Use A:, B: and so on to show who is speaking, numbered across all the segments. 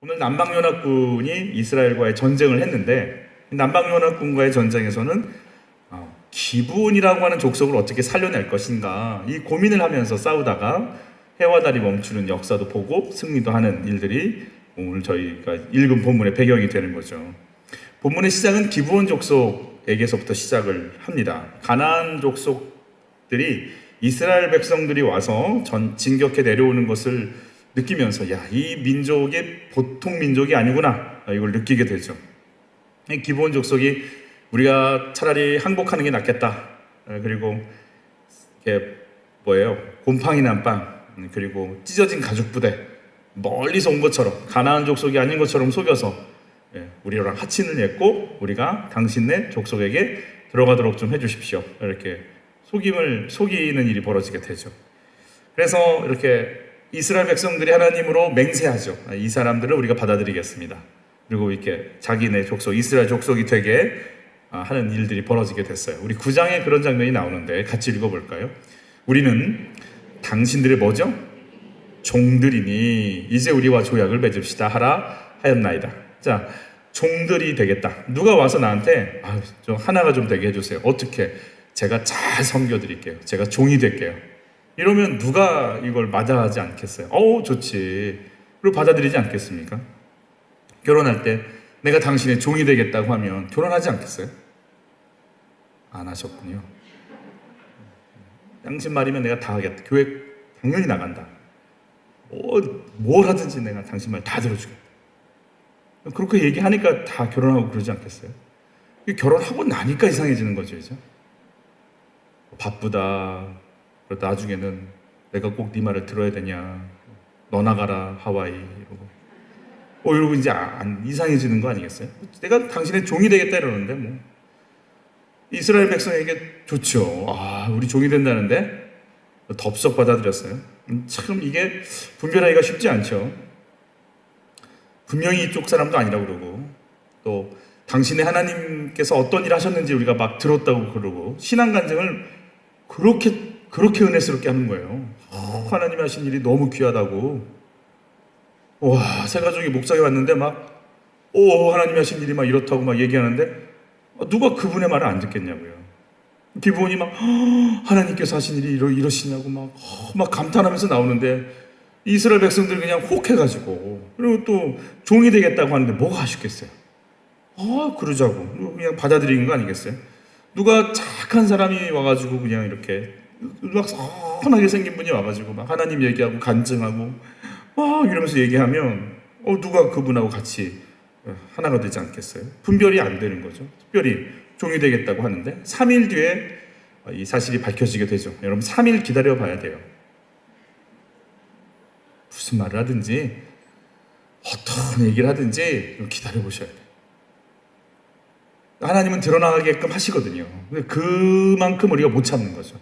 A: 오늘 남방연합군이 이스라엘과의 전쟁을 했는데, 남방연합군과의 전쟁에서는 기브온이라고 하는 족속을 어떻게 살려낼 것인가 이 고민을 하면서 싸우다가 해와 달이 멈추는 역사도 보고 승리도 하는 일들이 오늘 저희가 읽은 본문의 배경이 되는 거죠. 본문의 시작은 기브온 족속에게서부터 시작을 합니다. 가나안 족속들이 이스라엘 백성들이 와서 진격해 내려오는 것을 느끼면서 이 민족이 보통 민족이 아니구나 이걸 느끼게 되죠. 기브온 족속이 우리가 차라리 항복하는 게 낫겠다. 그리고 이게 곰팡이 난 빵, 그리고 찢어진 가죽 부대, 멀리서 온 것처럼 가나안 족속이 아닌 것처럼 속여서 우리랑 하친을 맺고 우리가 당신네 족속에게 들어가도록 좀 해주십시오. 이렇게 속이는 일이 벌어지게 되죠. 그래서 이렇게 이스라엘 백성들이 하나님으로 맹세하죠. 이 사람들을 우리가 받아들이겠습니다. 그리고 이렇게 자기네 족속, 이스라엘 족속이 되게 하는 일들이 벌어지게 됐어요. 우리 9장에 그런 장면이 나오는데 같이 읽어볼까요? 우리는 당신들의 뭐죠? 종들이니 이제 우리와 조약을 맺읍시다 하라 하였나이다. 자, 종들이 되겠다. 누가 와서 나한테 좀 하나가 좀 되게 해주세요. 어떻게? 제가 잘 섬겨드릴게요. 제가 종이 될게요. 이러면 누가 이걸 마다하지 않겠어요? 좋지. 그리고 받아들이지 않겠습니까? 결혼할 때 내가 당신의 종이 되겠다고 하면 결혼하지 않겠어요? 안 하셨군요. 당신 말이면 내가 다 하겠다. 교회 당연히 나간다. 뭘 하든지 내가 당신 말 다 들어주겠다. 그렇게 얘기하니까 다 결혼하고 그러지 않겠어요? 결혼하고 나니까 이상해지는 거죠, 이제. 바쁘다. 그러다 나중에는 내가 꼭 네 말을 들어야 되냐. 너 나가라, 하와이. 이러고 이제 이상해지는 거 아니겠어요? 내가 당신의 종이 되겠다 이러는데 이스라엘 백성에게 좋죠. 우리 종이 된다는데 덥석 받아들였어요. 참 이게 분별하기가 쉽지 않죠. 분명히 이쪽 사람도 아니라고 그러고 또 당신의 하나님께서 어떤 일 하셨는지 우리가 막 들었다고 그러고 신앙 간증을 그렇게 은혜스럽게 하는 거예요. 하나님이 하신 일이 너무 귀하다고. 새 가족이 목장에 왔는데 하나님이 하신 일이 이렇다고 얘기하는데 누가 그분의 말을 안 듣겠냐고요. 기브온이 하나님께서 하신 일이 이러시냐고 막 감탄하면서 나오는데 이스라엘 백성들이 그냥 혹해가지고 그리고 또 종이 되겠다고 하는데 뭐가 아쉽겠어요. 그러자고 그냥 받아들이는 거 아니겠어요? 누가 착한 사람이 와가지고 그냥 이렇게 선하게 생긴 분이 와가지고 하나님 얘기하고 간증하고 이러면서 얘기하면 누가 그분하고 같이 하나가 되지 않겠어요? 분별이 안 되는 거죠. 특별히 종이 되겠다고 하는데 3일 뒤에 이 사실이 밝혀지게 되죠. 여러분 3일 기다려 봐야 돼요. 무슨 말을 하든지 어떤 얘기를 하든지 기다려 보셔야 돼요. 하나님은 드러나게끔 하시거든요. 그만큼 우리가 못 참는 거죠.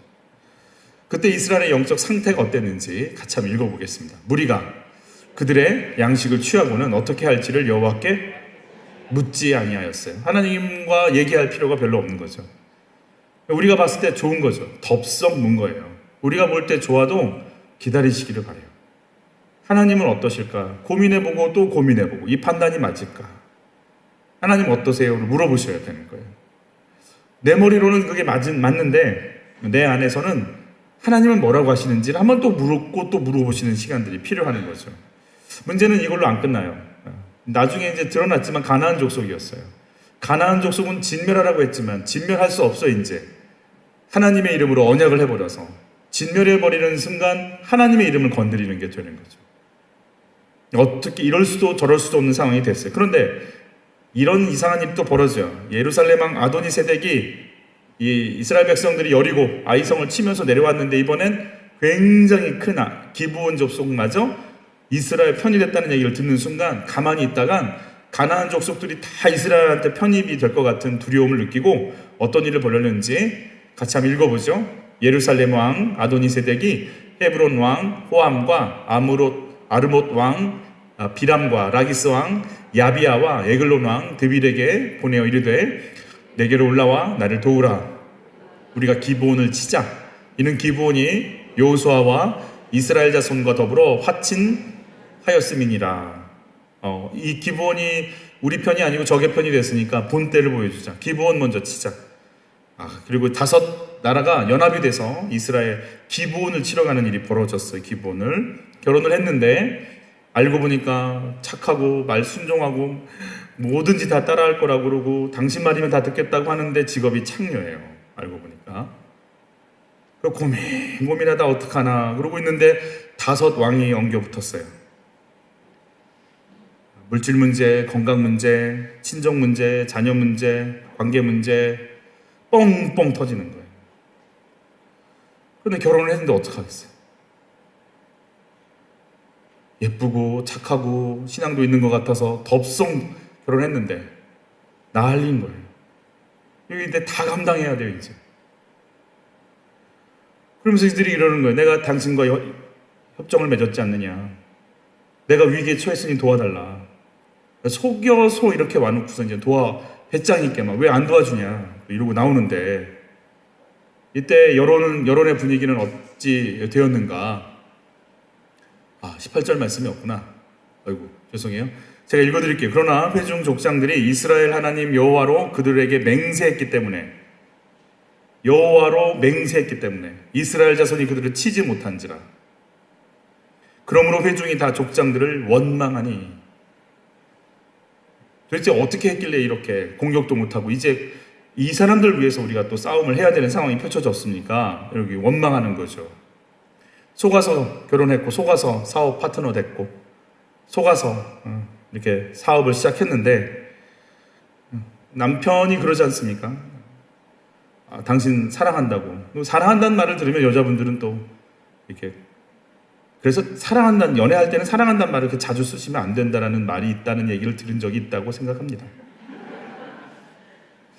A: 그때 이스라엘의 영적 상태가 어땠는지 같이 한번 읽어보겠습니다. 무리가 그들의 양식을 취하고는 어떻게 할지를 여호와께 묻지 아니하였어요. 하나님과 얘기할 필요가 별로 없는 거죠. 우리가 봤을 때 좋은 거죠. 덥석 문 거예요. 우리가 볼 때 좋아도 기다리시기를 바라요. 하나님은 어떠실까? 고민해보고 또 고민해보고 이 판단이 맞을까? 하나님 어떠세요? 물어보셔야 되는 거예요. 내 머리로는 그게 맞는데 내 안에서는 하나님은 뭐라고 하시는지를 한번 또 물었고 또 물어보시는 시간들이 필요한 거죠. 문제는 이걸로 안 끝나요. 나중에 이제 드러났지만 가나안 족속이었어요. 가나안 족속은 진멸하라고 했지만 진멸할 수 없어 이제. 하나님의 이름으로 언약을 해버려서 진멸해버리는 순간 하나님의 이름을 건드리는 게 되는 거죠. 어떻게 이럴 수도 저럴 수도 없는 상황이 됐어요. 그런데 이런 이상한 일이 또 벌어져요. 예루살렘 왕 아도니세덱이 이 이스라엘 백성들이 여리고 아이성을 치면서 내려왔는데 이번엔 굉장히 큰 기브온 족속마저 이스라엘 편이 됐다는 얘기를 듣는 순간 가만히 있다간 가나안 족속들이 다 이스라엘한테 편입이 될 것 같은 두려움을 느끼고 어떤 일을 벌였는지 같이 한번 읽어보죠. 예루살렘 왕 아도니세덱이 헤브론 왕 호암과 아르못 왕 비람과 라기스 왕 야비아와 에글론 왕 드빌에게 보내어 이르되 내게로 올라와 나를 도우라. 우리가 기브온을 치자. 이는 기브온이 여호수아와 이스라엘 자손과 더불어 화친하였음이니라. 이 기브온이 우리 편이 아니고 적의 편이 됐으니까 본때를 보여주자. 기브온 먼저 치자. 그리고 5 나라가 연합이 돼서 이스라엘 기브온을 치러 가는 일이 벌어졌어요. 기브온을 결혼을 했는데 알고 보니까 착하고 말 순종하고 뭐든지 다 따라할 거라고 그러고 당신 말이면 다 듣겠다고 하는데 직업이 창녀예요. 알고 보니까. 고민하다 어떡하나 그러고 있는데 5 왕이 엉겨 붙었어요. 물질 문제, 건강 문제, 친정 문제, 자녀 문제, 관계 문제 뻥뻥 터지는 거예요. 그런데 결혼을 했는데 어떡하겠어요? 예쁘고 착하고 신앙도 있는 것 같아서 덥석 결혼했는데 난리인 거예요. 근데 다 감당해야 돼요 이제. 그러면서 이들이 이러는 거예요. 내가 당신과 협정을 맺었지 않느냐. 내가 위기에 처했으니 도와달라. 속여서 이렇게 와놓고서 이제 배짱 있게 막 왜 안 도와주냐 이러고 나오는데 이때 여론의 분위기는 어찌 되었는가? 18절 말씀이 없구나. 아이고 죄송해요. 제가 읽어드릴게요. 그러나 회중 족장들이 이스라엘 하나님 여호와로 그들에게 맹세했기 때문에 이스라엘 자손이 그들을 치지 못한지라. 그러므로 회중이 다 족장들을 원망하니. 도대체 어떻게 했길래 이렇게 공격도 못하고 이제 이 사람들 위해서 우리가 또 싸움을 해야 되는 상황이 펼쳐졌습니까? 이렇게 원망하는 거죠. 속아서 결혼했고 속아서 사업 파트너 됐고 속아서 이렇게 사업을 시작했는데 남편이 그러지 않습니까? 당신 사랑한다고. 사랑한다는 말을 들으면 여자분들은 또 이렇게 그래서 연애할 때는 사랑한다는 말을 그렇게 자주 쓰시면 안 된다라는 말이 있다는 얘기를 들은 적이 있다고 생각합니다.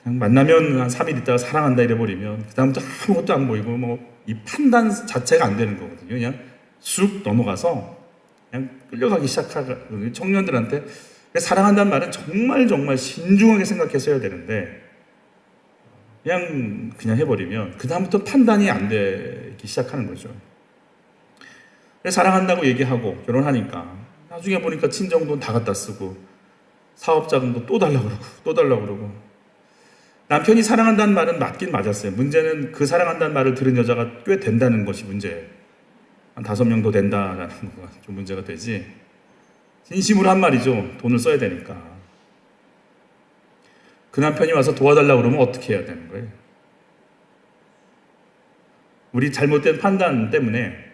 A: 그냥 만나면 한 3일 있다가 사랑한다 이래버리면 그 다음부터 아무것도 안 보이고 이 판단 자체가 안 되는 거거든요. 그냥 쑥 넘어가서 그냥 끌려가기 시작하는 청년들한테 사랑한다는 말은 정말 신중하게 생각해서 해야 되는데 그냥 해버리면 그 다음부터 판단이 안 되기 시작하는 거죠. 사랑한다고 얘기하고 결혼하니까 나중에 보니까 친정돈 다 갖다 쓰고 사업자금도 또 달라고 그러고 남편이 사랑한다는 말은 맞긴 맞았어요. 문제는 그 사랑한다는 말을 들은 여자가 꽤 된다는 것이 문제예요. 한 5명 더 된다라는 거가 좀 문제가 되지. 진심으로 한 말이죠. 돈을 써야 되니까. 그 남편이 와서 도와달라고 그러면 어떻게 해야 되는 거예요? 우리 잘못된 판단 때문에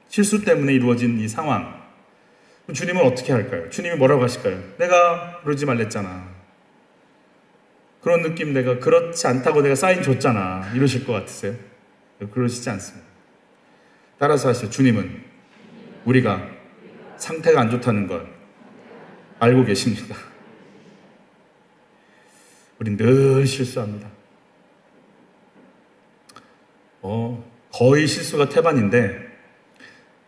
A: 실수 때문에 이루어진 이 상황. 주님은 어떻게 할까요? 주님이 뭐라고 하실까요? 내가 그러지 말랬잖아. 그런 느낌 내가 그렇지 않다고 내가 사인 줬잖아. 이러실 것 같으세요? 그러시지 않습니다. 따라서 하시죠. 주님은 우리가 상태가 안 좋다는 걸 알고 계십니다. 우린 늘 실수합니다. 거의 실수가 태반인데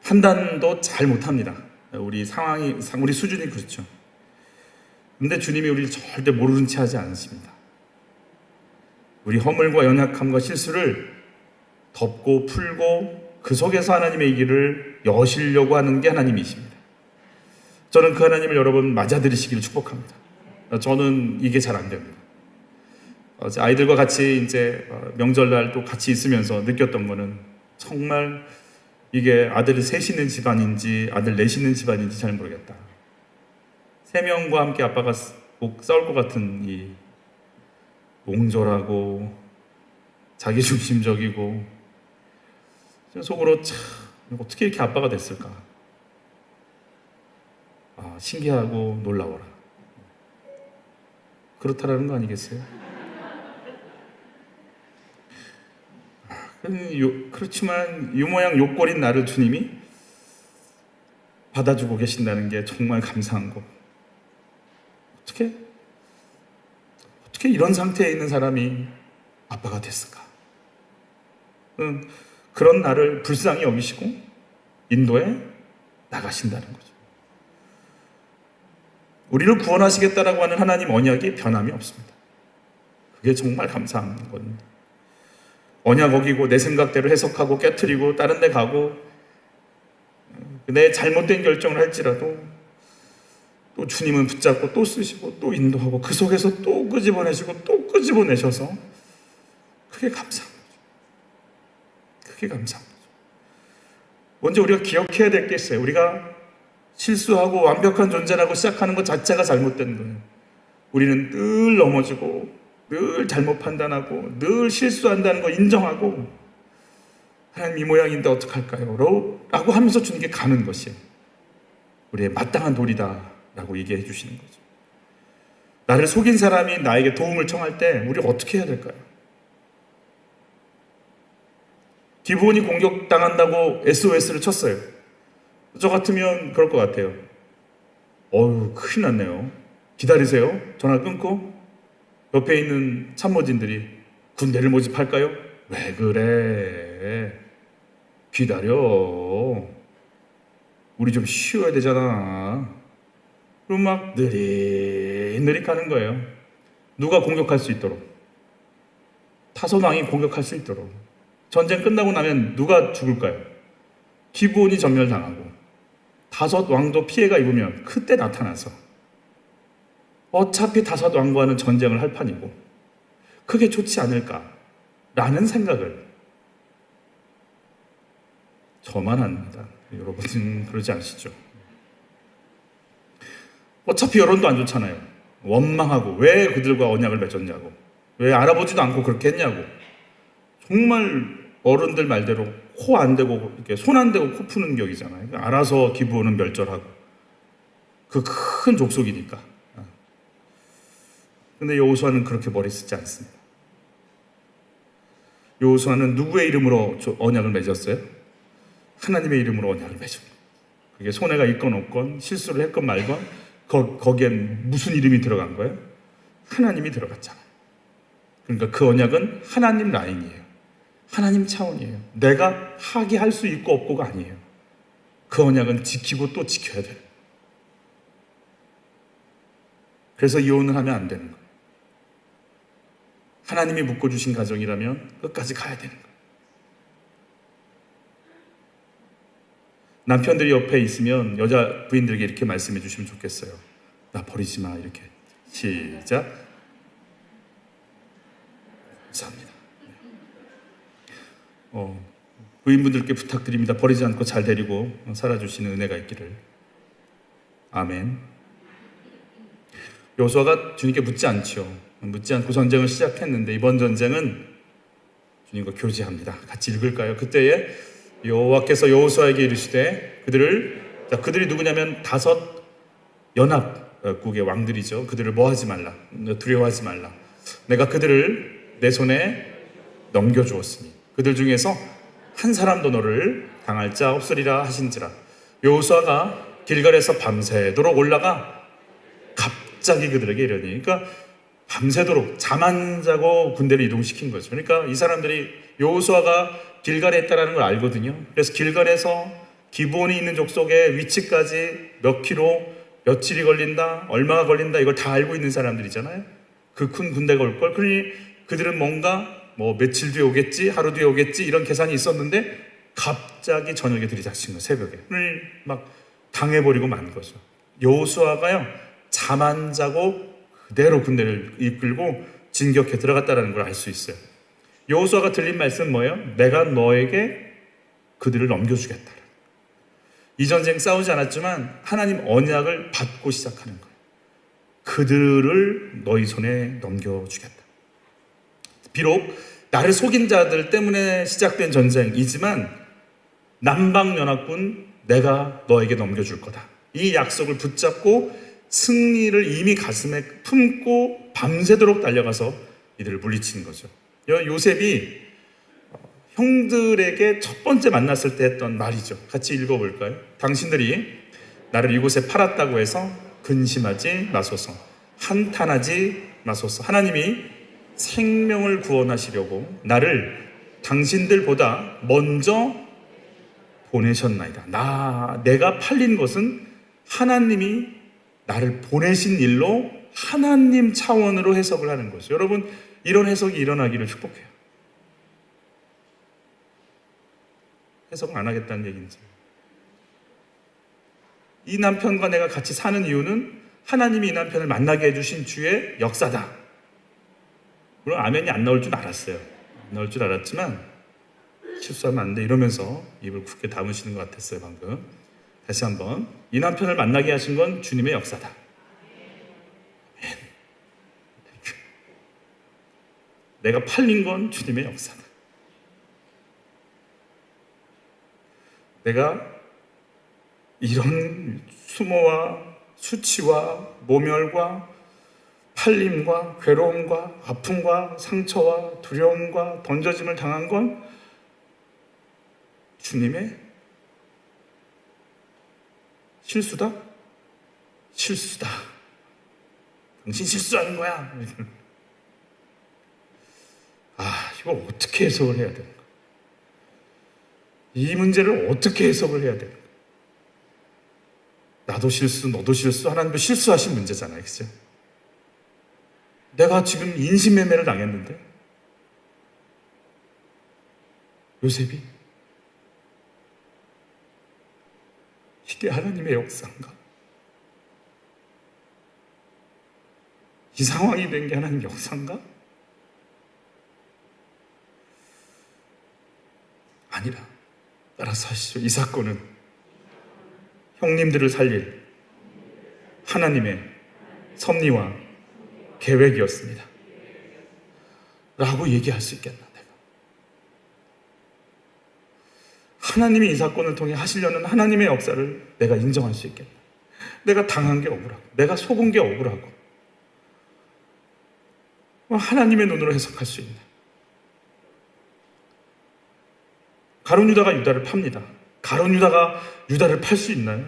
A: 판단도 잘 못합니다. 우리 수준이 그렇죠. 근데 주님이 우리를 절대 모르는 채 하지 않으십니다. 우리 허물과 연약함과 실수를 덮고 풀고 그 속에서 하나님의 길을 여시려고 하는 게 하나님이십니다. 저는 그 하나님을 여러분 맞아들이시기를 축복합니다. 저는 이게 잘 안 됩니다. 아이들과 같이 이제 명절날 또 같이 있으면서 느꼈던 거는 정말 이게 아들 셋 있는 집안인지 아들 넷 있는 집안인지 잘 모르겠다. 3명과 함께 아빠가 꼭 싸울 것 같은 이 옹졸하고 자기중심적이고 속으로 참 어떻게 이렇게 아빠가 됐을까? 신기하고 놀라워라. 그렇다라는 거 아니겠어요? 그렇지만 이 모양 요꼴인 나를 주님이 받아주고 계신다는 게 정말 감사한 거. 어떻게 이런 상태에 있는 사람이 아빠가 됐을까? 그런 나를 불쌍히 여기시고 인도에 나가신다는 거죠. 우리를 구원하시겠다라고 하는 하나님 언약이 변함이 없습니다. 그게 정말 감사한 겁니다. 언약 어기고 내 생각대로 해석하고 깨트리고 다른 데 가고 내 잘못된 결정을 할지라도 또 주님은 붙잡고 또 쓰시고 또 인도하고 그 속에서 또 끄집어내시고 또 끄집어내셔서 그게 감사한 거죠. 그게 감사한 거죠. 먼저 우리가 기억해야 될 게 있어요. 우리가 실수하고 완벽한 존재라고 시작하는 것 자체가 잘못된 거예요. 우리는 늘 넘어지고 늘 잘못 판단하고 늘 실수한다는 거 인정하고 하나님 이 모양인데 어떡할까요? 라고 하면서 주님께 가는 것이 우리의 마땅한 도리다 라고 얘기해 주시는 거죠. 나를 속인 사람이 나에게 도움을 청할 때 우리 어떻게 해야 될까요? 기브온이 공격당한다고 SOS를 쳤어요. 저 같으면 그럴 것 같아요. 어휴, 큰일 났네요. 기다리세요. 전화 끊고 옆에 있는 참모진들이 군대를 모집할까요? 왜 그래? 기다려. 우리 좀 쉬어야 되잖아. 그럼 막 느릿느릿 가는 거예요. 누가 공격할 수 있도록. 타손 왕이 공격할 수 있도록. 전쟁 끝나고 나면 누가 죽을까요? 기브온이 전멸당하고 다섯 왕도 피해가 입으면 그때 나타나서 어차피 다섯 왕과는 전쟁을 할 판이고 그게 좋지 않을까라는 생각을 저만 합니다. 여러분은 그러지 않으시죠? 어차피 여론도 안 좋잖아요. 원망하고 왜 그들과 언약을 맺었냐고 왜 알아보지도 않고 그렇게 했냐고 정말 어른들 말대로 코 안 대고 이렇게 손 안 대고 코 푸는 격이잖아요. 알아서 기브온은 멸절하고 그 큰 족속이니까. 근데 여호수아는 그렇게 머리 쓰지 않습니다. 여호수아는 누구의 이름으로 언약을 맺었어요? 하나님의 이름으로 언약을 맺은 거예요. 그게 손해가 있건 없건 실수를 했건 말건 거기엔 무슨 이름이 들어간 거예요? 하나님이 들어갔잖아요. 그러니까 그 언약은 하나님 라인이에요. 하나님 차원이에요. 내가 하기할 수 있고 없고가 아니에요. 그 언약은 지키고 또 지켜야 돼요. 그래서 이혼을 하면 안 되는 거예요. 하나님이 묶어주신 가정이라면 끝까지 가야 되는 거예요. 남편들이 옆에 있으면 여자 부인들에게 이렇게 말씀해 주시면 좋겠어요. 나 버리지 마. 이렇게. 시작. 감사합니다. 부인분들께 부탁드립니다. 버리지 않고 잘 데리고 살아주시는 은혜가 있기를. 아멘. 여호수아가 주님께 묻지 않죠. 묻지 않고 전쟁을 시작했는데 이번 전쟁은 주님과 교제합니다. 같이 읽을까요? 그때에 여호와께서 여호수아에게 이르시되 그들이 누구냐면 다섯 연합국의 왕들이죠. 그들을 뭐하지 말라. 두려워하지 말라. 내가 그들을 내 손에 넘겨주었으니 그들 중에서 한 사람도 너를 당할 자 없으리라 하신지라. 여호수아가 길갈에서 밤새도록 올라가 갑자기 그들에게 이르니, 그러니까 밤새도록 잠 안 자고 군대를 이동시킨 거죠. 그러니까 이 사람들이 여호수아가 길갈에 있다는 걸 알거든요. 그래서 길갈에서 기브온이 있는 족속의 위치까지 몇 킬로, 며칠이 걸린다, 얼마가 걸린다, 이걸 다 알고 있는 사람들이잖아요. 그 큰 군대가 올 걸. 그러니 그들은 뭔가 며칠 뒤에 오겠지, 하루 뒤에 오겠지, 이런 계산이 있었는데 갑자기 저녁에 들이닥친 거예요. 새벽에. 그러니 막 당해버리고 만 거죠. 여호수아가요, 잠 안 자고 그대로 군대를 이끌고 진격해 들어갔다는 걸 알 수 있어요. 여호수아가 들린 말씀은 뭐예요? 내가 너에게 그들을 넘겨주겠다. 이 전쟁 싸우지 않았지만 하나님 언약을 받고 시작하는 거예요. 그들을 너희 손에 넘겨주겠다. 비록 나를 속인 자들 때문에 시작된 전쟁이지만 남방연합군 내가 너에게 넘겨줄 거다. 이 약속을 붙잡고 승리를 이미 가슴에 품고 밤새도록 달려가서 이들을 물리친 거죠. 요셉이 형들에게 첫 번째 만났을 때 했던 말이죠. 같이 읽어볼까요? 당신들이 나를 이곳에 팔았다고 해서 근심하지 마소서, 한탄하지 마소서. 하나님이 생명을 구원하시려고 나를 당신들보다 먼저 보내셨나이다. 내가 팔린 것은 하나님이 나를 보내신 일로 하나님 차원으로 해석을 하는 거죠. 여러분, 이런 해석이 일어나기를 축복해요. 해석 안 하겠다는 얘기인지. 이 남편과 내가 같이 사는 이유는 하나님이 이 남편을 만나게 해주신 주의 역사다. 물론 아멘이 안 나올 줄 알았어요. 안 나올 줄 알았지만 실수하면 안 돼 이러면서 입을 굳게 다무시는 것 같았어요. 방금 다시 한번, 이 남편을 만나게 하신 건 주님의 역사다. 내가 팔린 건 주님의 역사다. 내가 이런 수모와 수치와 모멸과 팔림과 괴로움과 아픔과 상처와 두려움과 던져짐을 당한 건 주님의 실수다? 실수다. 당신 실수하는 거야. 이거 어떻게 해석을 해야 되는가? 이 문제를 어떻게 해석을 해야 되는가? 나도 실수, 너도 실수, 하나님도 실수하신 문제잖아요. 그죠? 내가 지금 인신매매를 당했는데 요셉이 이게 하나님의 역사인가? 이 상황이 된 게 하나님의 역사인가? 아니라 따라서 하시죠. 이 사건은 형님들을 살릴 하나님의 섭리와 계획이었습니다. 라고 얘기할 수 있겠나, 내가. 하나님이 이 사건을 통해 하시려는 하나님의 역사를 내가 인정할 수 있겠나. 내가 당한 게 억울하고, 내가 속은 게 억울하고, 하나님의 눈으로 해석할 수 있나. 가룟 유다가 유다를 팝니다. 가룟 유다가 유다를 팔 수 있나요?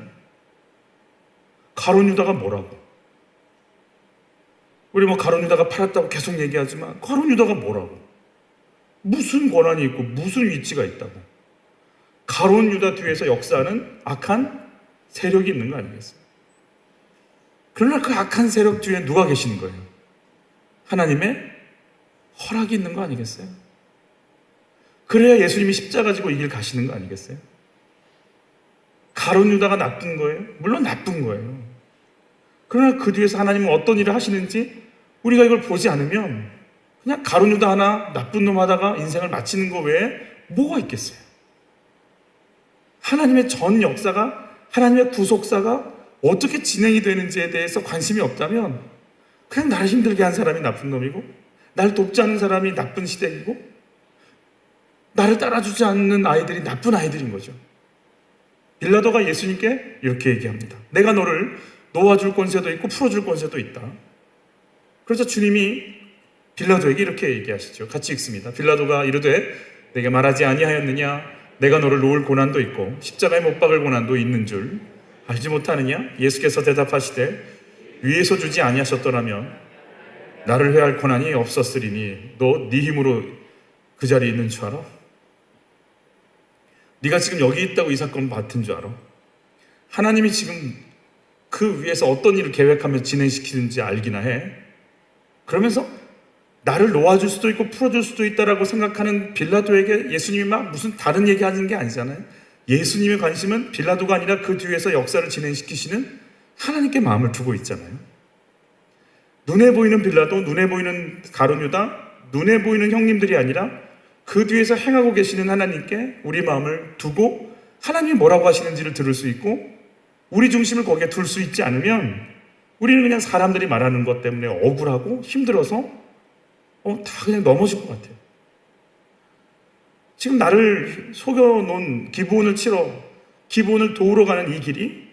A: 가룟 유다가 뭐라고? 우리 가룟 유다가 팔았다고 계속 얘기하지만 가룟 유다가 뭐라고? 무슨 권한이 있고 무슨 위치가 있다고? 가룟 유다 뒤에서 역사하는 악한 세력이 있는 거 아니겠어요? 그러나 그 악한 세력 뒤에 누가 계시는 거예요? 하나님의 허락이 있는 거 아니겠어요? 그래야 예수님이 십자가 지고 이 길 가시는 거 아니겠어요? 가룟 유다가 나쁜 거예요? 물론 나쁜 거예요. 그러나 그 뒤에서 하나님은 어떤 일을 하시는지 우리가 이걸 보지 않으면 그냥 가룟 유다 하나 나쁜 놈 하다가 인생을 마치는 거 외에 뭐가 있겠어요? 하나님의 전 역사가, 하나님의 구속사가 어떻게 진행이 되는지에 대해서 관심이 없다면 그냥 나를 힘들게 한 사람이 나쁜 놈이고, 나를 돕지 않는 사람이 나쁜 시댁이고, 나를 따라주지 않는 아이들이 나쁜 아이들인 거죠. 빌라도가 예수님께 이렇게 얘기합니다. 내가 너를 놓아줄 권세도 있고 풀어줄 권세도 있다. 그래서 주님이 빌라도에게 이렇게 얘기하시죠. 같이 읽습니다. 빌라도가 이르되 내게 말하지 아니하였느냐? 내가 너를 놓을 고난도 있고 십자가에 못 박을 고난도 있는 줄 알지 못하느냐? 예수께서 대답하시되 위에서 주지 아니하셨더라면 나를 회할 고난이 없었으리니 너 네 힘으로 그 자리에 있는 줄 알아? 네가 지금 여기 있다고 이 사건 맡은 줄 알아? 하나님이 지금 그 위에서 어떤 일을 계획하며 진행시키는지 알기나 해. 그러면서 나를 놓아줄 수도 있고 풀어줄 수도 있다라고 생각하는 빌라도에게 예수님이 막 무슨 다른 얘기 하는 게 아니잖아요. 예수님의 관심은 빌라도가 아니라 그 뒤에서 역사를 진행시키시는 하나님께 마음을 두고 있잖아요. 눈에 보이는 빌라도, 눈에 보이는 가룟 유다, 눈에 보이는 형님들이 아니라 그 뒤에서 행하고 계시는 하나님께 우리 마음을 두고 하나님이 뭐라고 하시는지를 들을 수 있고 우리 중심을 거기에 둘 수 있지 않으면 우리는 그냥 사람들이 말하는 것 때문에 억울하고 힘들어서 다 그냥 넘어질 것 같아요. 지금 나를 속여놓은 기브온을 치러 기브온을 도우러 가는 이 길이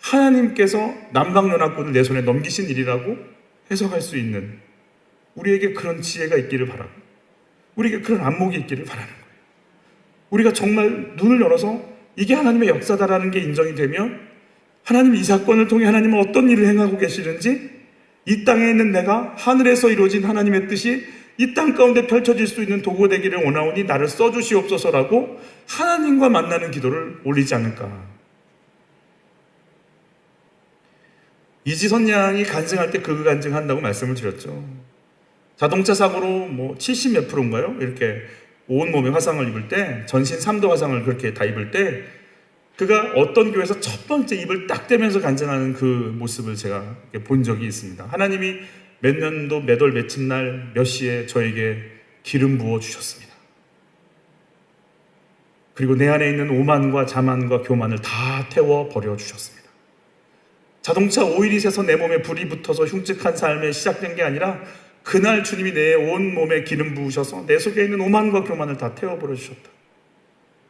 A: 하나님께서 남방연합군을 내 손에 넘기신 일이라고 해석할 수 있는 우리에게 그런 지혜가 있기를 바라고 우리에게 그런 안목이 있기를 바라는 거예요. 우리가 정말 눈을 열어서 이게 하나님의 역사다라는 게 인정이 되면 하나님이 이 사건을 통해 하나님은 어떤 일을 행하고 계시는지 이 땅에 있는 내가 하늘에서 이루어진 하나님의 뜻이 이 땅 가운데 펼쳐질 수 있는 도구 되기를 원하오니 나를 써주시옵소서라고 하나님과 만나는 기도를 올리지 않을까. 이지선 양이 간증할 때 그 간증한다고 말씀을 드렸죠. 자동차 사고로 70 몇 프로인가요? 이렇게 온몸에 화상을 입을 때, 전신 3도 화상을 그렇게 다 입을 때 그가 어떤 교회에서 첫 번째 입을 딱 떼면서 간증하는 그 모습을 제가 본 적이 있습니다. 하나님이 몇 년도 몇 월 며칠 날 몇 시에 저에게 기름 부어 주셨습니다. 그리고 내 안에 있는 오만과 자만과 교만을 다 태워 버려 주셨습니다. 자동차 오일이 새서 내 몸에 불이 붙어서 흉측한 삶에 시작된 게 아니라 그날 주님이 내 온 몸에 기름 부으셔서 내 속에 있는 오만과 교만을 다 태워 버려 주셨다.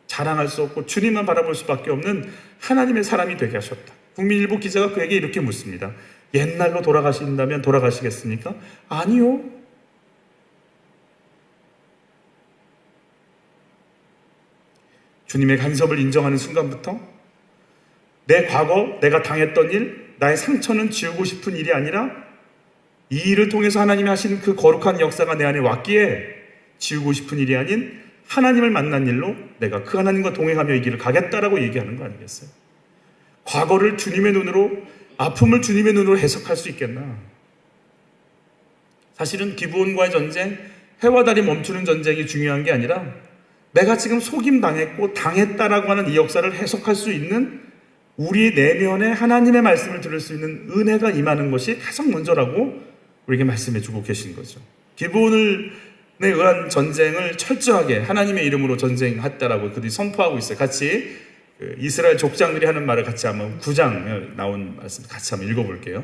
A: 자랑할 수 없고 주님만 바라볼 수밖에 없는 하나님의 사람이 되게 하셨다. 국민일보 기자가 그에게 이렇게 묻습니다. 옛날로 돌아가신다면 돌아가시겠습니까? 아니요. 주님의 간섭을 인정하는 순간부터 내 과거, 내가 당했던 일, 나의 상처는 지우고 싶은 일이 아니라 이 일을 통해서 하나님이 하신 그 거룩한 역사가 내 안에 왔기에 지우고 싶은 일이 아닌 하나님을 만난 일로 내가 그 하나님과 동행하며 이 길을 가겠다라고 얘기하는 거 아니겠어요? 과거를 주님의 눈으로, 아픔을 주님의 눈으로 해석할 수 있겠나? 사실은 기브온과의 전쟁, 해와 달이 멈추는 전쟁이 중요한 게 아니라 내가 지금 속임당했고 당했다라고 하는 이 역사를 해석할 수 있는 우리 내면에 하나님의 말씀을 들을 수 있는 은혜가 임하는 것이 가장 먼저라고 우리에게 말씀해 주고 계신 거죠. 기브온에 의한 전쟁을 철저하게 하나님의 이름으로 전쟁했다라고 그들이 선포하고 있어요. 같이 이스라엘 족장들이 하는 말을 같이 한번 9장 나온 말씀 같이 한번 읽어볼게요.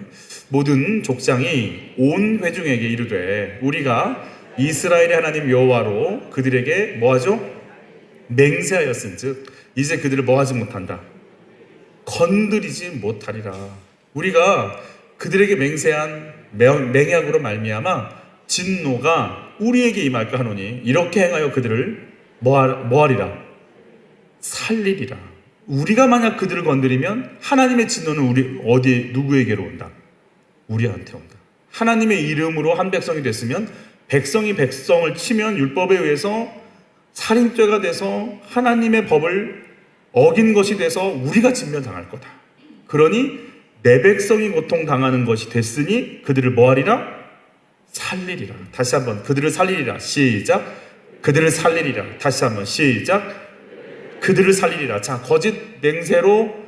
A: 모든 족장이 온 회중에게 이르되 우리가 이스라엘의 하나님 여호와로 그들에게 뭐하죠? 맹세하였은즉 이제 그들을 뭐하지 못한다. 건드리지 못하리라. 우리가 그들에게 맹세한 맹약으로 말미암아 진노가 우리에게 임할까 하노니 이렇게 행하여 그들을 뭐하리라? 살리리라. 우리가 만약 그들을 건드리면 하나님의 진노는 우리 어디 누구에게로 온다? 우리한테 온다. 하나님의 이름으로 한 백성이 됐으면 백성이 백성을 치면 율법에 의해서 살인죄가 돼서 하나님의 법을 어긴 것이 돼서 우리가 진멸당할 거다. 그러니 내 백성이 고통당하는 것이 됐으니 그들을 뭐하리라? 살리리라. 다시 한번 그들을 살리리라. 시작. 그들을 살리리라. 다시 한번 시작. 그들을 살리리라. 자, 거짓 맹세로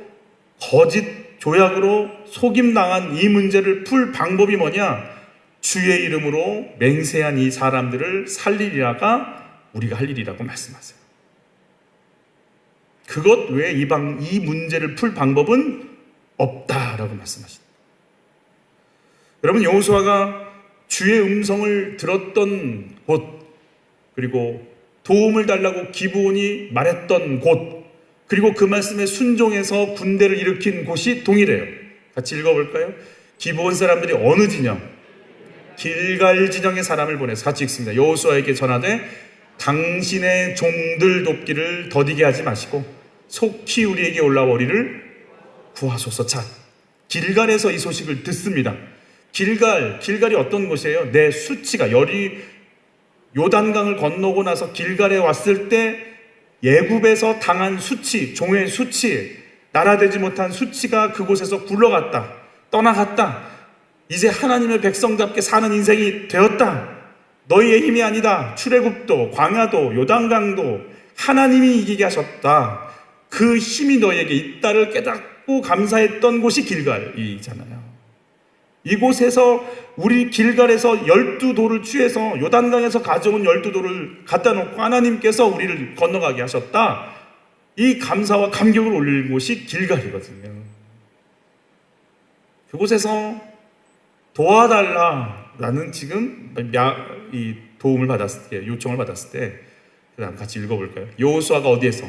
A: 거짓 조약으로 속임당한 이 문제를 풀 방법이 뭐냐? 주의 이름으로 맹세한 이 사람들을 살리리라가 우리가 할 일이라고 말씀하세요. 그것 외에 이 문제를 풀 방법은 없다라고 말씀하십니다. 여러분, 여호수아가 주의 음성을 들었던 곳, 그리고 도움을 달라고 기브온이 말했던 곳, 그리고 그 말씀에 순종해서 군대를 일으킨 곳이 동일해요. 같이 읽어볼까요? 기브온 사람들이 어느 진영? 길갈 진영의 사람을 보내서 같이 읽습니다. 여호수아에게 전하되 당신의 종들 돕기를 더디게 하지 마시고 속히 우리에게 올라와 우리를 구하소서. 자, 길갈에서 이 소식을 듣습니다. 길갈이 어떤 곳이에요? 내 수치가 요단강을 건너고 나서 길갈에 왔을 때 예굽에서 당한 수치, 종의 수치, 나라되지 못한 수치가 그곳에서 굴러갔다, 떠나갔다. 이제 하나님의 백성답게 사는 인생이 되었다. 너희의 힘이 아니다. 출애굽도, 광야도, 요단강도 하나님이 이기게 하셨다. 그 힘이 너희에게 있다를 깨닫고 감사했던 곳이 길갈이잖아요. 이곳에서 우리 길갈에서 12돌을 취해서 요단강에서 가져온 12돌을 갖다 놓고 하나님께서 우리를 건너가게 하셨다. 이 감사와 감격을 올릴 곳이 길갈이거든요. 그곳에서 도와달라라는 지금 이 도움을 받았을 때, 요청을 받았을 때, 그다음 같이 읽어볼까요? 여호수아가 어디에서?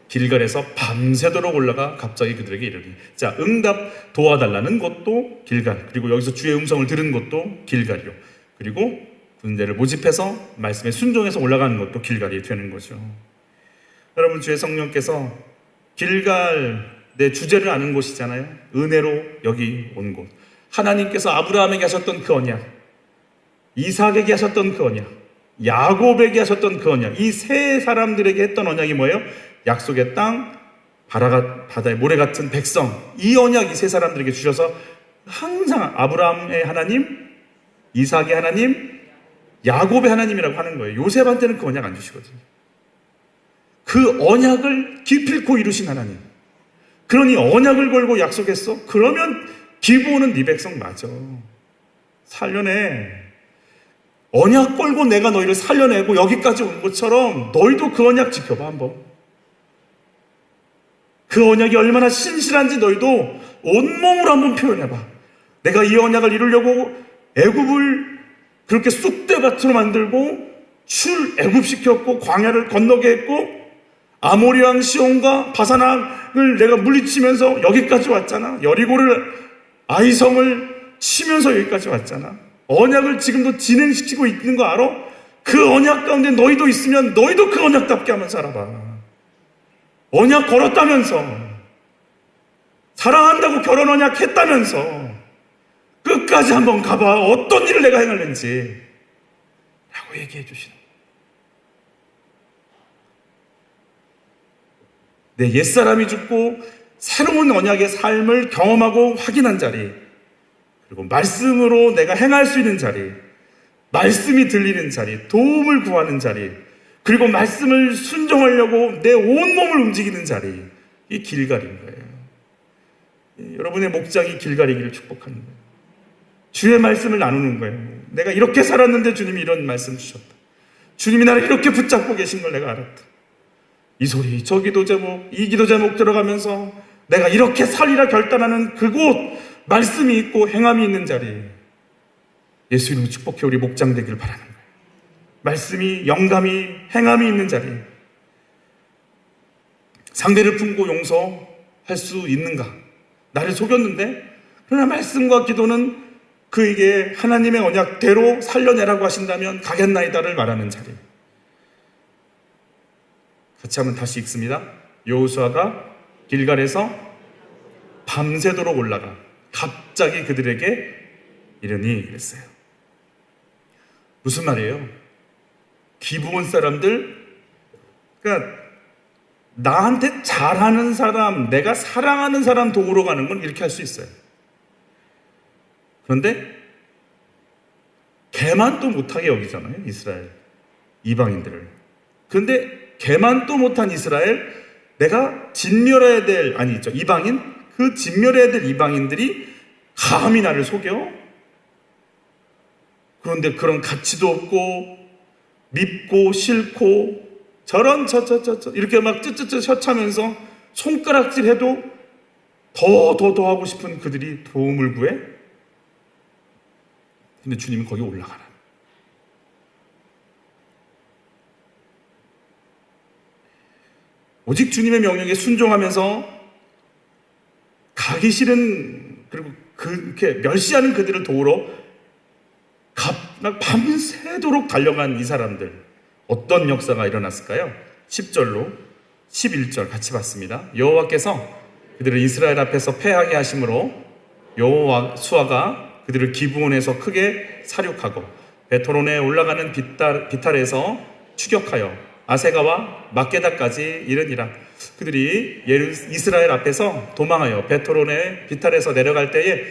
A: 길갈에서 밤새도록 올라가 갑자기 그들에게 이르니. 자, 응답 도와달라는 것도 길갈, 그리고 여기서 주의 음성을 들은 것도 길갈이요. 그리고 군대를 모집해서 말씀에 순종해서 올라가는 것도 길갈이 되는 거죠. 여러분, 주의 성령께서 길갈, 내 주제를 아는 곳이잖아요. 은혜로 여기 온 곳. 하나님께서 아브라함에게 하셨던 그 언약, 이삭에게 하셨던 그 언약, 야곱에게 하셨던 그 언약, 이 세 사람들에게 했던 언약이 뭐예요? 약속의 땅, 바다의 모래 같은 백성, 이 언약 이 세 사람들에게 주셔서 항상 아브라함의 하나님, 이삭의 하나님, 야곱의 하나님이라고 하는 거예요. 요셉한테는 그 언약 안 주시거든요. 그 언약을 기필코 이루신 하나님. 그러니 언약을 걸고 약속했어? 그러면 기브온은 네 백성 맞아. 살려내. 언약 걸고 내가 너희를 살려내고 여기까지 온 것처럼 너희도 그 언약 지켜봐 한번. 그 언약이 얼마나 신실한지 너희도 온몸으로 한번 표현해봐. 내가 이 언약을 이루려고 애굽을 그렇게 쑥대밭으로 만들고 출애굽시켰고 광야를 건너게 했고 아모리 왕 시온과 바산왕을 내가 물리치면서 여기까지 왔잖아. 여리고를 아이성을 치면서 여기까지 왔잖아. 언약을 지금도 진행시키고 있는 거 알아? 그 언약 가운데 너희도 있으면 너희도 그 언약답게 하면 살아봐. 언약 걸었다면서, 사랑한다고 결혼 언약 했다면서 끝까지 한번 가봐. 어떤 일을 내가 행하는지 라고 얘기해 주시는 거예요. 내 옛사람이 죽고 새로운 언약의 삶을 경험하고 확인한 자리, 그리고 말씀으로 내가 행할 수 있는 자리, 말씀이 들리는 자리, 도움을 구하는 자리, 그리고 말씀을 순종하려고 내 온몸을 움직이는 자리, 이 길갈인 거예요. 여러분의 목장이 길갈이기를 축복하는 거예요. 주의 말씀을 나누는 거예요. 내가 이렇게 살았는데 주님이 이런 말씀 주셨다. 주님이 나를 이렇게 붙잡고 계신 걸 내가 알았다. 이 소리, 저 기도 제목, 이 기도 제목 들어가면서 내가 이렇게 살리라 결단하는 그곳, 말씀이 있고 행함이 있는 자리, 예수 이름으로 축복해 우리 목장 되길 바라는 거예요. 말씀이, 영감이, 행함이 있는 자리, 상대를 품고 용서할 수 있는가? 나를 속였는데 그러나 말씀과 기도는 그에게 하나님의 언약대로 살려내라고 하신다면 가겠나이다를 말하는 자리. 같이 한번 다시 읽습니다. 여호수아가 길갈에서 밤새도록 올라가 갑자기 그들에게 이르니 그랬어요. 무슨 말이에요? 기브온 사람들, 그러니까 나한테 잘하는 사람, 내가 사랑하는 사람 도우러 가는 건 이렇게 할 수 있어요. 그런데 걔만 또 못하게 여기잖아요, 이스라엘 이방인들을. 그런데 걔만 또 못한 이스라엘, 내가 진멸해야 될, 아니죠, 이방인, 그 진멸해야 될 이방인들이 감히 나를 속여? 그런데 그런 가치도 없고 밉고 싫고 저런 이렇게 막 쯧쯧쯧 혀차면서 손가락질 해도 더 하고 싶은 그들이 도움을 구해? 근데 주님은 거기 올라가라. 오직 주님의 명령에 순종하면서 가기 싫은, 그리고 그렇게 멸시하는 그들을 도우러 밤새도록 달려간 이 사람들, 어떤 역사가 일어났을까요? 10절로 11절 같이 봤습니다. 여호와께서 그들을 이스라엘 앞에서 패하게 하심으로 여호수아가 그들을 기브온에서 크게 사륙하고 베토론에 올라가는 비탈에서 추격하여 아세가와 막게다까지 이르니라. 그들이 이스라엘 앞에서 도망하여 베토론의 비탈에서 내려갈 때에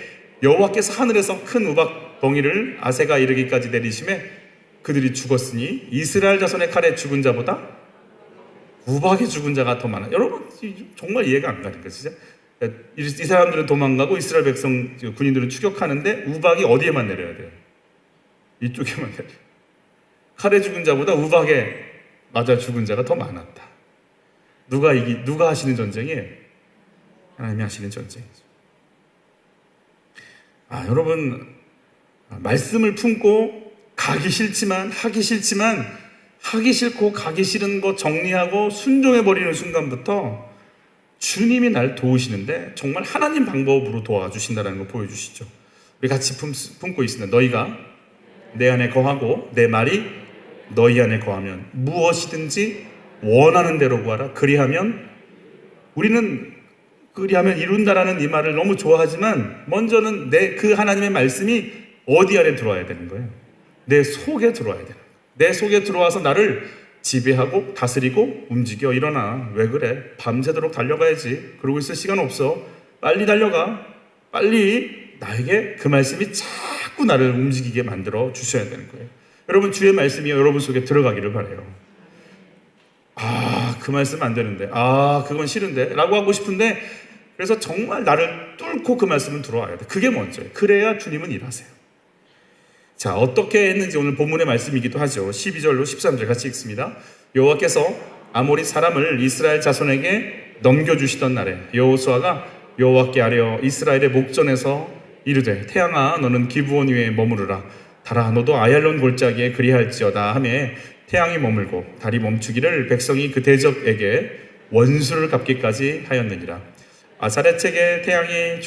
A: 여호와께서 하늘에서 큰 우박 덩이를 아세가 이르기까지 내리심에 그들이 죽었으니 이스라엘 자손의 칼에 죽은 자보다 우박에 죽은 자가 더 많아. 여러분 정말 이해가 안 가는 거죠, 진짜. 이 사람들은 도망가고 이스라엘 백성 군인들은 추격하는데 우박이 어디에만 내려야 돼요? 이쪽에만 내려. 칼에 죽은 자보다 우박에 맞아 죽은 자가 더 많았다. 누가 하시는 전쟁이에요? 하나님이 하시는 전쟁이죠. 여러분, 말씀을 품고 가기 싫지만 하기 싫고 가기 싫은 거 정리하고 순종해버리는 순간부터 주님이 날 도우시는데 정말 하나님 방법으로 도와주신다는 걸 보여주시죠. 우리 같이 품고 있습니다. 너희가 내 안에 거하고 내 말이 너희 안에 거하면 무엇이든지 원하는 대로 구하라. 그리하면, 우리는 그리하면 이룬다라는 이 말을 너무 좋아하지만 먼저는 그 하나님의 말씀이 어디 안에 들어와야 되는 거예요? 내 속에 들어와야 되는 거예요. 내 속에 들어와서 나를 지배하고 다스리고 움직여. 일어나. 왜 그래? 밤새도록 달려가야지. 그러고 있을 시간 없어. 빨리 달려가. 빨리 나에게 그 말씀이 자꾸 나를 움직이게 만들어 주셔야 되는 거예요. 여러분, 주의 말씀이 여러분 속에 들어가기를 바라요. 그 말씀 안 되는데, 그건 싫은데 라고 하고 싶은데, 그래서 정말 나를 뚫고 그 말씀은 들어와야 돼. 그게 먼저예요. 그래야 주님은 일하세요. 자, 어떻게 했는지 오늘 본문의 말씀이기도 하죠. 12절로 13절 같이 읽습니다. 여호와께서 아모리 사람을 이스라엘 자손에게 넘겨주시던 날에 여호수아가 여호와께 아뢰어 이스라엘의 목전에서 이르되 태양아 너는 기브온 위에 머무르라. 달아 너도 아얄론 골짜기에 그리할지어다 하며 태양이 머물고 달이 멈추기를 백성이 그 대적에게 원수를 갚기까지 하였느니라. 아사렛에게 태양이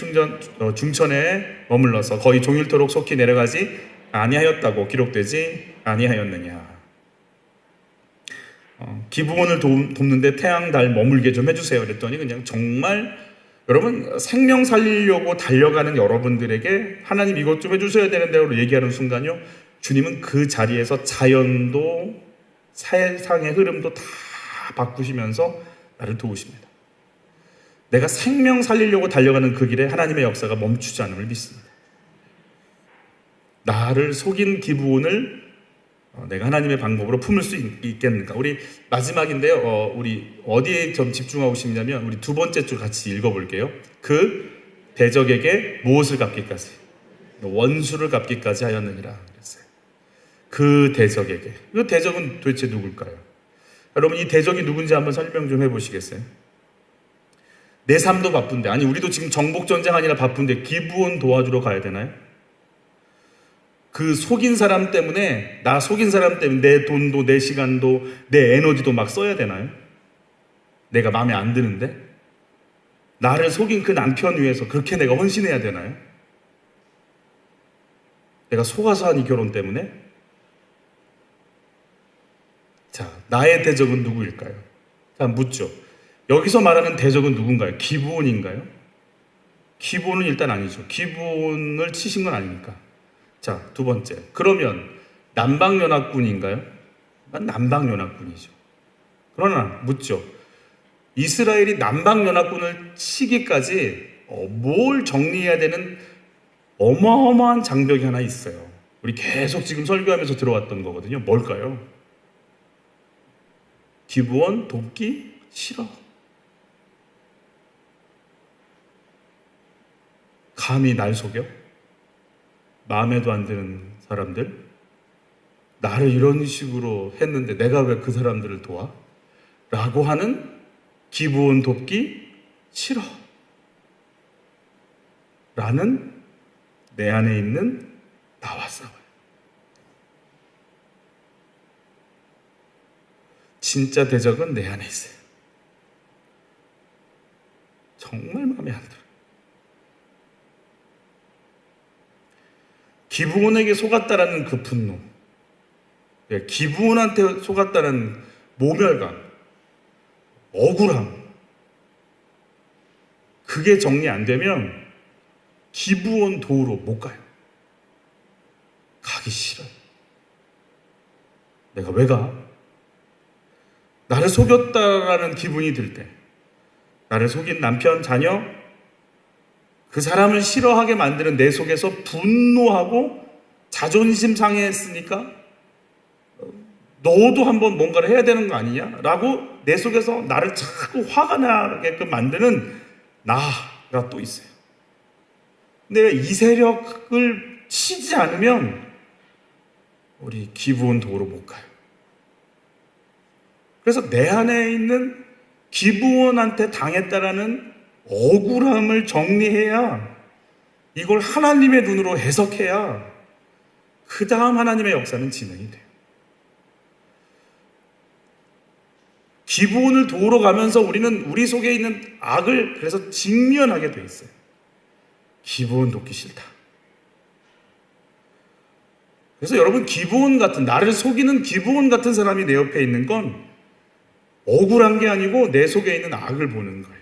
A: 중천에 머물러서 거의 종일토록 속히 내려가지 아니하였다고 기록되지 아니하였느냐. 기브온을 돕는데 태양 달 머물게 좀 해주세요 그랬더니 그냥 정말 여러분 생명 살리려고 달려가는 여러분들에게 하나님 이것 좀 해주셔야 되는데요 얘기하는 순간요 주님은 그 자리에서 자연도 세상의 흐름도 다 바꾸시면서 나를 도우십니다. 내가 생명 살리려고 달려가는 그 길에 하나님의 역사가 멈추지 않음을 믿습니다. 나를 속인 기브온을 내가 하나님의 방법으로 품을 수 있겠는가? 우리 마지막인데요. 우리 어디에 좀 집중하고 싶냐면 우리 두 번째 줄 같이 읽어볼게요. 그 대적에게 무엇을 갚기까지? 원수를 갚기까지 하였느니라 그랬어요. 그 대적에게. 그 대적은 도대체 누굴까요? 여러분 이 대적이 누군지 한번 설명 좀 해보시겠어요? 내 삶도 바쁜데 아니 우리도 지금 정복전쟁 아니라 바쁜데 기브온 도와주러 가야 되나요? 그 속인 사람 때문에 나 속인 사람 때문에 내 돈도 내 시간도 내 에너지도 막 써야 되나요? 내가 마음에 안 드는데? 나를 속인 그 남편 위해서 그렇게 내가 헌신해야 되나요? 내가 속아서 한 이 결혼 때문에? 자, 나의 대적은 누구일까요? 자, 묻죠. 여기서 말하는 대적은 누군가요? 기브온인가요? 기브온은 일단 아니죠. 기브온을 치신 건 아니니까. 자, 두 번째. 그러면 남방연합군인가요? 남방연합군이죠. 그러나 묻죠. 이스라엘이 남방연합군을 치기까지 뭘 정리해야 되는 어마어마한 장벽이 하나 있어요. 우리 계속 지금 설교하면서 들어왔던 거거든요. 뭘까요? 기브온 돕기 싫어. 감히 날 속여? 마음에도 안 드는 사람들? 나를 이런 식으로 했는데 내가 왜 그 사람들을 도와? 라고 하는 기브온 돕기 싫어. 라는 내 안에 있는 나와 싸워요. 진짜 대적은 내 안에 있어요. 정말 마음에 안 들어요. 기브온에게 속았다라는 그 분노, 기브온한테 속았다는 모멸감, 억울함, 그게 정리 안 되면 기브온 도우로 못 가요. 가기 싫어요. 내가 왜 가? 나를 속였다라는 기분이 들 때, 나를 속인 남편, 자녀, 그 사람을 싫어하게 만드는 내 속에서 분노하고 자존심 상해했으니까 너도 한번 뭔가를 해야 되는 거 아니냐? 라고 내 속에서 나를 자꾸 화가 나게끔 만드는 나가 또 있어요. 근데 이 세력을 치지 않으면 우리 기브온 도우로 못 가요. 그래서 내 안에 있는 기브온한테 당했다라는 억울함을 정리해야, 이걸 하나님의 눈으로 해석해야 그 다음 하나님의 역사는 진행이 돼요. 기브온을 도우러 가면서 우리는 우리 속에 있는 악을 그래서 직면하게 돼 있어요. 기브온 돕기 싫다. 그래서 여러분 기브온 같은, 나를 속이는 기브온 같은 사람이 내 옆에 있는 건 억울한 게 아니고 내 속에 있는 악을 보는 거예요.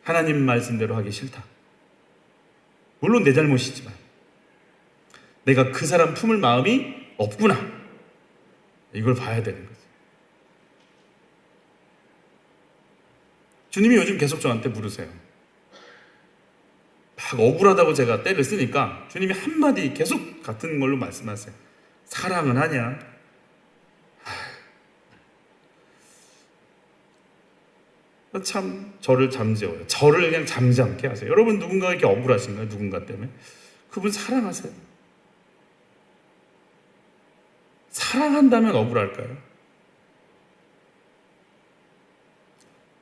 A: 하나님 말씀대로 하기 싫다. 물론 내 잘못이지만 내가 그 사람 품을 마음이 없구나. 이걸 봐야 되는 거죠. 주님이 요즘 계속 저한테 물으세요. 막 억울하다고 제가 때를 쓰니까 주님이 한마디 계속 같은 걸로 말씀하세요. 사랑은 하냐? 참 저를 잠재워요. 저를 그냥 잠잠케 하세요. 여러분 누군가 이렇게 억울하신가요? 누군가 때문에? 그분 사랑하세요. 사랑한다면 억울할까요?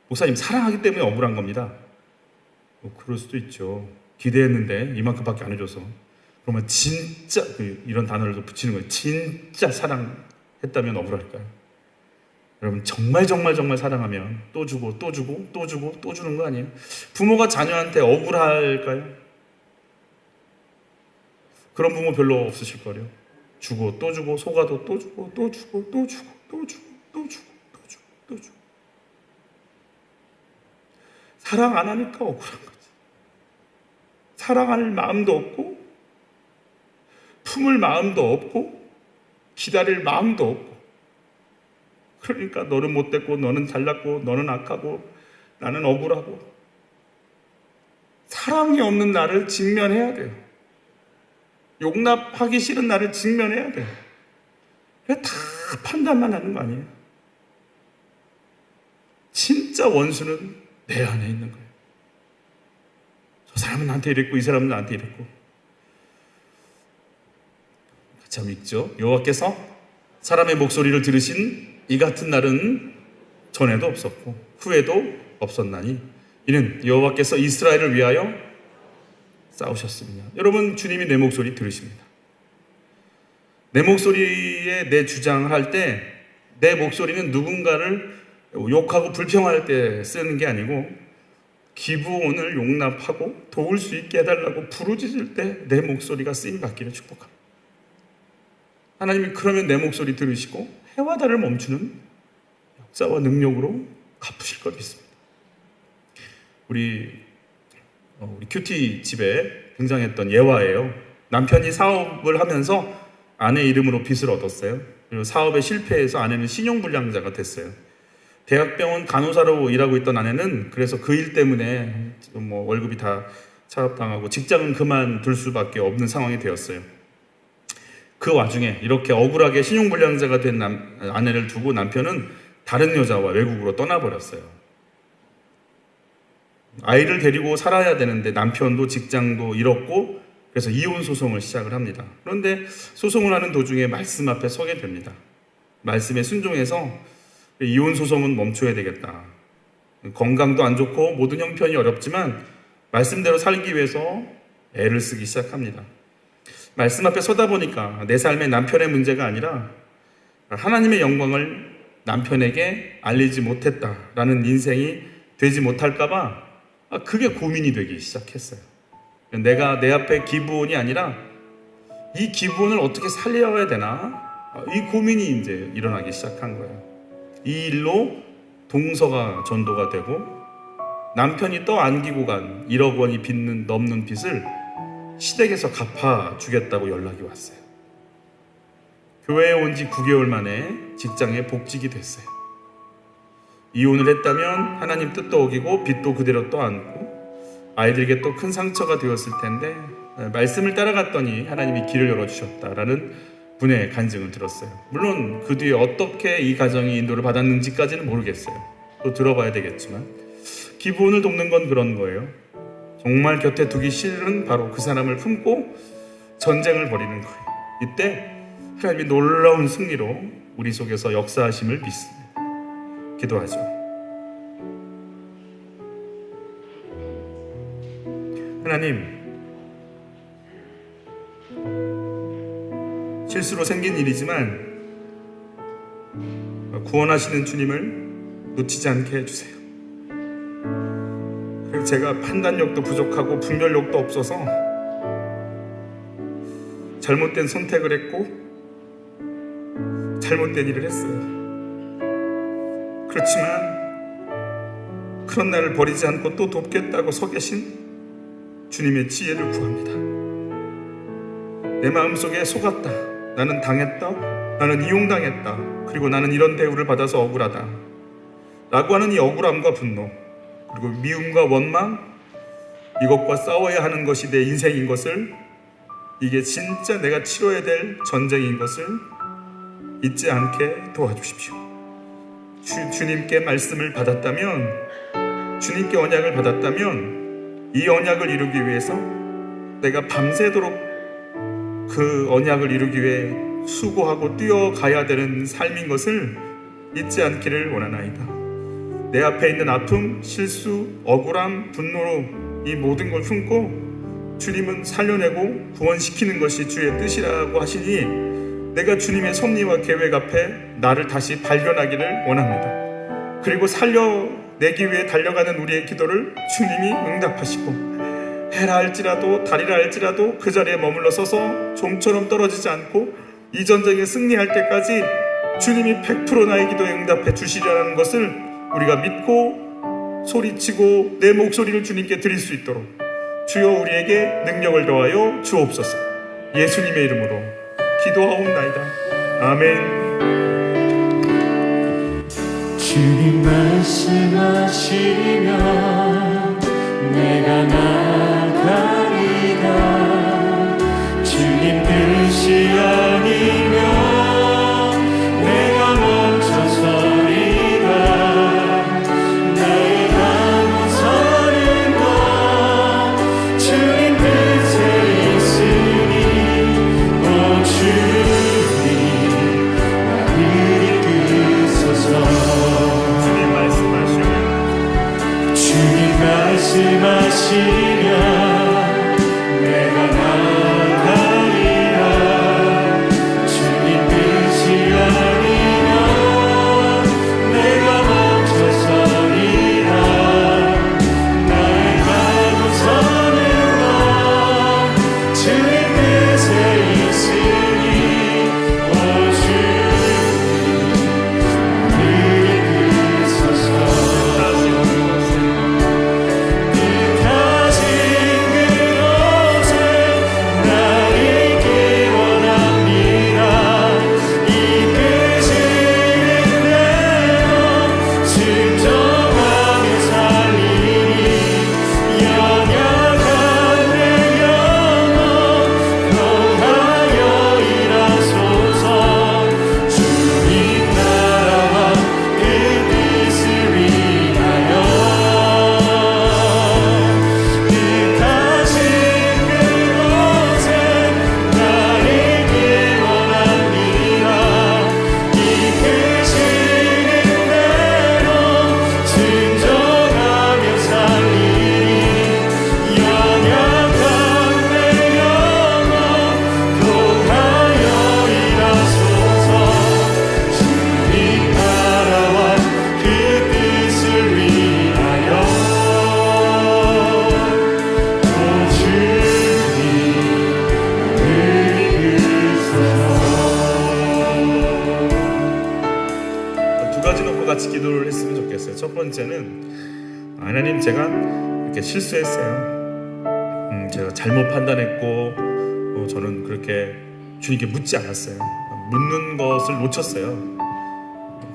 A: 목사님 사랑하기 때문에 억울한 겁니다. 그럴 수도 있죠. 기대했는데 이만큼밖에 안 해줘서. 그러면 진짜 이런 단어를 또 붙이는 거예요. 진짜 사랑했다면 억울할까요? 여러분 정말 사랑하면 또 주고 또 주고 또 주고 또 주는 거 아니에요? 부모가 자녀한테 억울할까요? 그런 부모 별로 없으실 거예요. 주고 또 주고 속아도 또 주고 또 주고 또 주고 또 주고 또 주고 또 주고 또 주고. 사랑 안 하니까 억울한 거지. 사랑할 마음도 없고 품을 마음도 없고 기다릴 마음도 없고. 그러니까 너는 못됐고 너는 잘났고 너는 악하고 나는 억울하고. 사랑이 없는 나를 직면해야 돼요. 용납하기 싫은 나를 직면해야 돼요. 다 판단만 하는 거 아니에요? 진짜 원수는 내 안에 있는 거예요. 저 사람은 나한테 이랬고 이 사람은 나한테 이랬고. 같이 한번 읽죠. 여호와께서 사람의 목소리를 들으신 이 같은 날은 전에도 없었고 후에도 없었나니 이는 여호와께서 이스라엘을 위하여 싸우셨습니다. 여러분 주님이 내 목소리 들으십니다. 내 목소리에 내 주장할 때 내 목소리는 누군가를 욕하고 불평할 때 쓰는 게 아니고 기부원을 용납하고 도울 수 있게 해달라고 부르짖을 때 내 목소리가 쓰임받기를 축복합니다. 하나님이 그러면 내 목소리 들으시고 해와 달을 멈추는 역사와 능력으로 갚으실 것 믿습니다. 우리 큐티 집에 등장했던 예화예요. 남편이 사업을 하면서 아내 이름으로 빚을 얻었어요. 그리고 사업에 실패해서 아내는 신용불량자가 됐어요. 대학병원 간호사로 일하고 있던 아내는 그래서 그 일 때문에 월급이 다 차압당하고 직장은 그만둘 수밖에 없는 상황이 되었어요. 그 와중에 이렇게 억울하게 신용불량자가 된 아내를 두고 남편은 다른 여자와 외국으로 떠나버렸어요. 아이를 데리고 살아야 되는데 남편도 직장도 잃었고 그래서 이혼 소송을 시작을 합니다. 그런데 소송을 하는 도중에 말씀 앞에 서게 됩니다. 말씀에 순종해서 이혼 소송은 멈춰야 되겠다. 건강도 안 좋고 모든 형편이 어렵지만 말씀대로 살기 위해서 애를 쓰기 시작합니다. 말씀 앞에 서다 보니까 내 삶의 남편의 문제가 아니라 하나님의 영광을 남편에게 알리지 못했다라는 인생이 되지 못할까봐 그게 고민이 되기 시작했어요. 내가 내 앞에 기부원이 아니라 이 기부원을 어떻게 살려야 되나? 이 고민이 이제 일어나기 시작한 거예요. 이 일로 동서가 전도가 되고 남편이 떠안기고 간 1억 원이 넘는 빚을 시댁에서 갚아주겠다고 연락이 왔어요. 교회에 온 지 9개월 만에 직장에 복직이 됐어요. 이혼을 했다면 하나님 뜻도 어기고 빚도 그대로 떠안고 아이들에게 또 큰 상처가 되었을 텐데 말씀을 따라갔더니 하나님이 길을 열어주셨다라는 분의 간증을 들었어요. 물론 그 뒤에 어떻게 이 가정이 인도를 받았는지까지는 모르겠어요. 또 들어봐야 되겠지만 기부원을 돕는 건 그런 거예요. 정말 곁에 두기 싫은 바로 그 사람을 품고 전쟁을 벌이는 거예요. 이때 하나님이 놀라운 승리로 우리 속에서 역사하심을 믿습니다. 기도하죠. 하나님, 실수로 생긴 일이지만 구원하시는 주님을 놓치지 않게 해주세요. 그리고 제가 판단력도 부족하고 분별력도 없어서 잘못된 선택을 했고 잘못된 일을 했어요. 그렇지만 그런 나를 버리지 않고 또 돕겠다고 서 계신 주님의 지혜를 구합니다. 내 마음속에 속았다, 나는 당했다, 나는 이용당했다, 그리고 나는 이런 대우를 받아서 억울하다 라고 하는 이 억울함과 분노, 그리고 미움과 원망, 이것과 싸워야 하는 것이 내 인생인 것을, 이게 진짜 내가 치러야 될 전쟁인 것을 잊지 않게 도와주십시오. 주님께 말씀을 받았다면 주님께 언약을 받았다면 이 언약을 이루기 위해서 내가 밤새도록 그 언약을 이루기 위해 수고하고 뛰어가야 되는 삶인 것을 잊지 않기를 원하나이다. 내 앞에 있는 아픔, 실수, 억울함, 분노로 이 모든 걸 품고 주님은 살려내고 구원시키는 것이 주의 뜻이라고 하시니 내가 주님의 섭리와 계획 앞에 나를 다시 발견하기를 원합니다. 그리고 살려내기 위해 달려가는 우리의 기도를 주님이 응답하시고 해라 할지라도 달이라 할지라도 그 자리에 머물러 서서 좀처럼 떨어지지 않고 이 전쟁에 승리할 때까지 주님이 100% 나의 기도에 응답해 주시리라는 것을 우리가 믿고 소리치고 내 목소리를 주님께 드릴 수 있도록 주여 우리에게 능력을 더하여 주옵소서. 예수님의 이름으로 기도하옵나이다. 아멘.
B: 주님 말씀하시면 내가 나가리라. 주님 뜻이 아니면 내가 멈춰서리라. 나의 마음 서는 것 주님 뜻에 있으니 오 주님 나를 이끄소서. 주님 말씀하시면 내가 나가리라. 주님 뜻이 아니면 내가 멈춰서리라. 나의 가고 서는 것 주님 뜻에 있으니 오 주님 나를 이끄소서.
A: 같이 기도를 했으면 좋겠어요. 첫 번째는 하나님 제가 이렇게 실수했어요. 제가 잘못 판단했고 저는 그렇게 주님께 묻지 않았어요. 묻는 것을 놓쳤어요.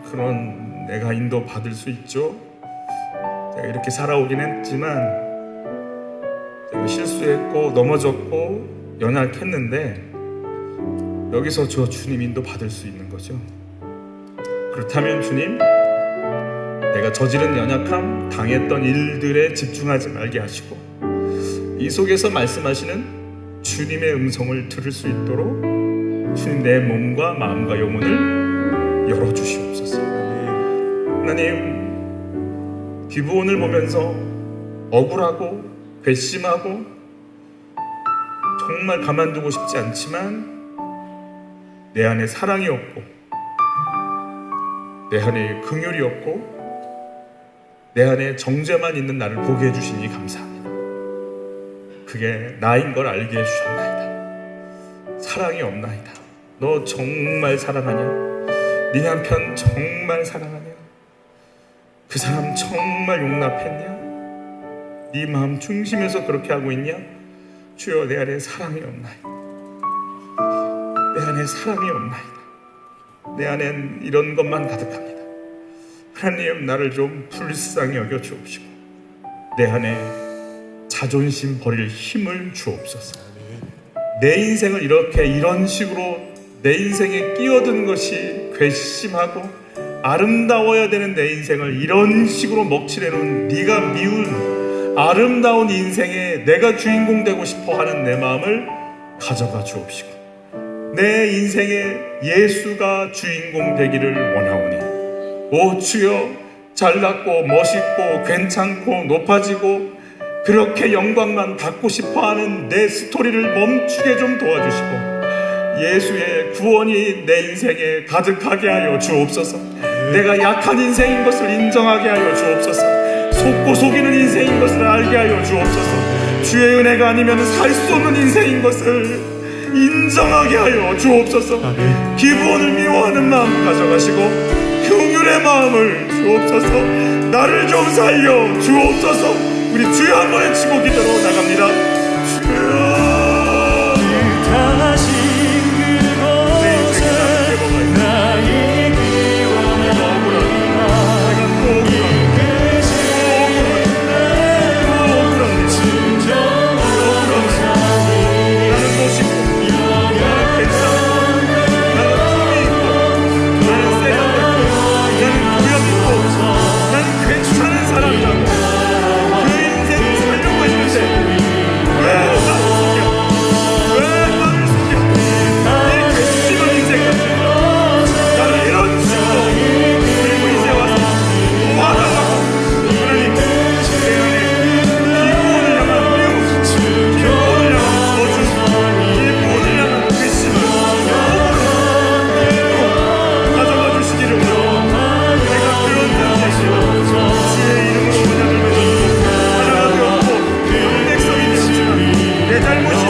A: 그런 내가 인도 받을 수 있죠. 제가 이렇게 살아오긴 했지만 제가 실수했고 넘어졌고 연약했는데 여기서 저 주님 인도 받을 수 있는 거죠. 그렇다면 주님, 내가 저지른 연약함, 당했던 일들에 집중하지 말게 하시고 이 속에서 말씀하시는 주님의 음성을 들을 수 있도록 주님 내 몸과 마음과 영혼을 열어주시옵소서. 하나님, 기부원을 보면서 억울하고 괘씸하고 정말 가만두고 싶지 않지만 내 안에 사랑이 없고 내 안에 긍휼이 없고 내 안에 정죄만 있는 나를 보게 해주시니 감사합니다. 그게 나인 걸 알게 해주셨나이다. 사랑이 없나이다. 너 정말 사랑하냐? 네 남편 정말 사랑하냐? 그 사람 정말 용납했냐? 네 마음 중심에서 그렇게 하고 있냐? 주여, 내 안에 사랑이 없나이다. 내 안에 사랑이 없나이다. 내 안엔 이런 것만 가득합니다. 하나님, 나를 좀 불쌍히 여겨 주옵시고 내 안에 자존심 버릴 힘을 주옵소서. 내 인생을 이런 식으로 내 인생에 끼어든 것이 괘씸하고 아름다워야 되는 내 인생을 이런 식으로 먹칠해놓은 네가 미운 아름다운 인생에 내가 주인공 되고 싶어하는 내 마음을 가져가 주옵시고 내 인생에 예수가 주인공 되기를 원하오니 오 주여 잘났고 멋있고 괜찮고 높아지고 그렇게 영광만 받고 싶어하는 내 스토리를 멈추게 좀 도와주시고 예수의 구원이 내 인생에 가득하게 하여 주옵소서. 내가 약한 인생인 것을 인정하게 하여 주옵소서. 속고 속이는 인생인 것을 알게 하여 주옵소서. 주의 은혜가 아니면 살 수 없는 인생인 것을 인정하게 하여 주옵소서. 기부원을 미워하는 마음 가져가시고 긍휼의 마음을 주옵소서. 나를 좀 살려 주옵소서. 우리 주여 한 번 외치고 기도로 나갑니다. 주여 내 잘못이